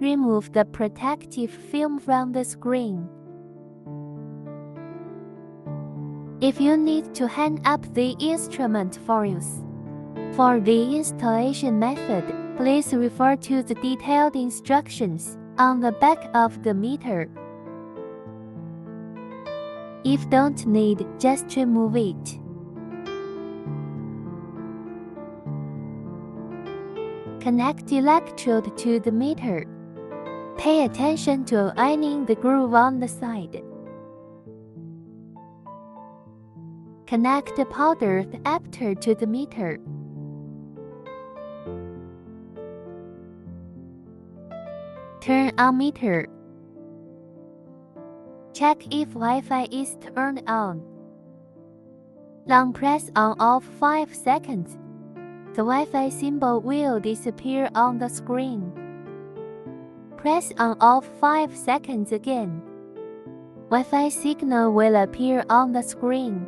Remove the protective film from the screen. If you need to hang up the instrument for use. For the installation method, please refer to the detailed instructions on the back of the meter. If don't need, just remove it. Connect electrode to the meter. Pay attention to aligning the groove on the side. Connect the powdered adapter to the meter. Turn on meter. Check if Wi-Fi is turned on. Long press on off 5 seconds. The Wi-Fi symbol will disappear on the screen. Press on off 5 seconds again. Wi-Fi signal will appear on the screen.